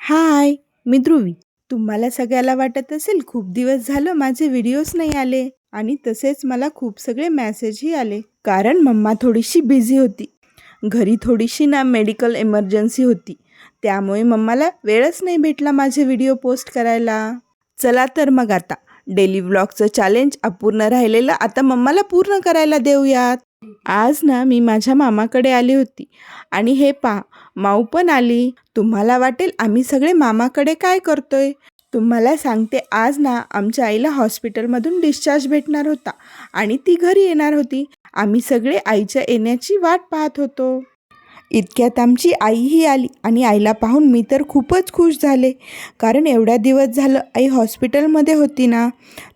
हाय, मी ध्रुवी. तुम्हाला सगळ्याला वाटत असेल खूप दिवस झालं माझे व्हिडिओज नाही आले आणि तसेच मला खूप सगळे मेसेजही आले. कारण मम्मा थोडीशी बिझी होती. घरी थोडीशी मेडिकल इमर्जन्सी होती. त्यामुळे मम्माला वेळच नाही भेटला माझे व्हिडिओ पोस्ट करायला. चला तर मग आता डेली व्लॉगचं चॅलेंज अपूर्ण राहिलेलं आता मम्माला पूर्ण करायला देऊयात. आज मी माझ्या मामाकडे आली होती आणि हे पहा, माऊ पण आली. तुम्हाला वाटेल आम्ही सगळे मामाकडे काय करतोय. तुम्हाला सांगते, आज आमच्या आईला हॉस्पिटलमधून डिस्चार्ज भेटणार होता आणि ती घरी येणार होती. आम्ही सगळे आईच्या येण्याची वाट पाहत होतो. इतक्यात आमची आईही आली आणि आईला पाहून मी तर खूपच खुश झाले. कारण एवढ्या दिवस झालं आई हॉस्पिटलमध्ये होती ना,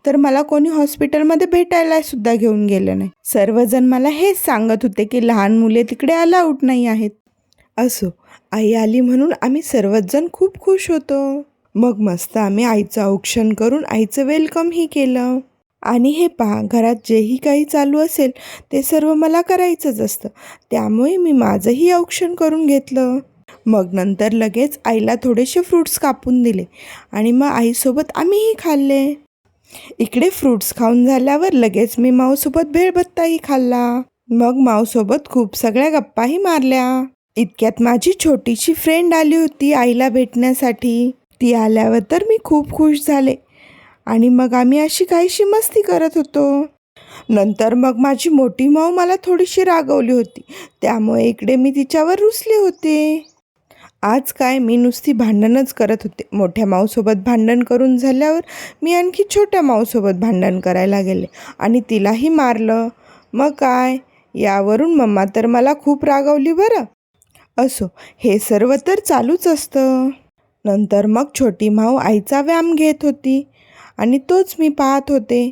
तर मला कोणी हॉस्पिटलमध्ये भेटायला सुद्धा घेऊन गेलं नाही. सर्वजण मला हेच सांगत होते की लहान मुले तिकडे अलाउड नाही आहेत. असो, आई आली म्हणून आम्ही सर्वच जण खूप खुश होतो. मग मस्त आम्ही आईचं औक्षण करून आईचं वेलकमही केलं. आणि हे पहा, घरात जेही काही चालू असेल ते सर्व मला करायचंच असतं. त्यामुळे मी माझंही औक्षण करून घेतलं. मग नंतर लगेच आईला थोडेसे फ्रूट्स कापून दिले आणि मग आईसोबत आम्हीही खाल्ले. इकडे फ्रूट्स खाऊन झाल्यावर लगेच मी माऊसोबत भेळभत्ताही खाल्ला. मग माऊसोबत खूप सगळ्या गप्पाही मारल्या. इतक्यात माझी छोटीशी फ्रेंड आली होती आईला भेटण्यासाठी. ती आल्यावर तर मी खूप खुश झाले आणि मग आम्ही अशी काहीशी मस्ती करत होतो. नंतर मग माझी मोठी माऊ मला थोडीशी रागवली होती. त्यामुळे इकडे मी तिच्यावर रुसले होते. आज काय, मी नुसती भांडणच करत होते. मोठ्या माऊसोबत भांडण करून झाल्यावर मी आणखी छोट्या माऊसोबत भांडण करायला गेले आणि तिलाही मारलं. मग काय, यावरून मम्मा तर मला खूप रागवली बरं. असो, हे सर्व तर चालूच असतं. नंतर मग छोटी माऊ आईचा व्यायाम घेत होती आणि तोच मी पाहत होते.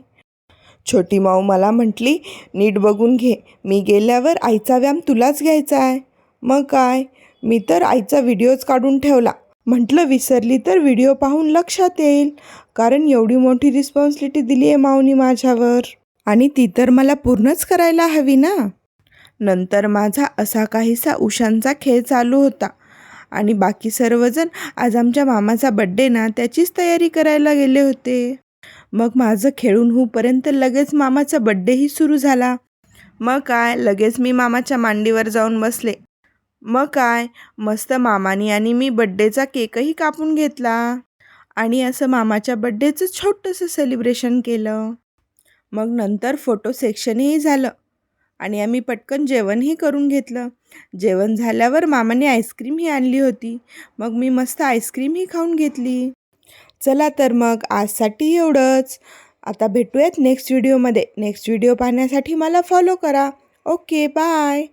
छोटी माऊ मला म्हटली, नीट बघून घे, मी गेल्यावर आईचा व्यायाम तुलाच घ्यायचा आहे. मग काय, मी तर आईचा व्हिडिओच काढून ठेवला. म्हटलं विसरली तर व्हिडिओ पाहून लक्षात येईल. कारण एवढी मोठी रिस्पॉन्सिबिलिटी दिली आहे माऊनी माझ्यावर आणि ती तर मला पूर्णच करायला हवी ना. नंतर माझा असा काहीसा उशांचा खेळ चालू होता आणि बाकी सर्वजण आज आमच्या मामाचा बड्डे त्याचीच तयारी करायला गेले होते. मग माझं खेळून होईपर्यंत लगेच मामाचा बड्डेही सुरू झाला. मग काय, लगेच मी मामाच्या मांडीवर जाऊन बसले. मग काय, मस्त मामानी आणि मी बड्डेचा केकही कापून घेतला आणि असं मामाच्या बड्डेचं छोटंसं सेलिब्रेशन केलं. मग नंतर फोटो सेक्शनही झालं आणि आम्ही पटकन जेवणही करून घेतलं. जेवण झाल्यावर मामाने आईस्क्रीमही आणली होती. मग मी मस्त आईस्क्रीमही खाऊन घेतली. चला तर मग आजसाठी एवढंच. आता भेटूयात नेक्स्ट व्हिडिओमध्ये. नेक्स्ट व्हिडिओ पाहण्यासाठी मला फॉलो करा. Okay, bye.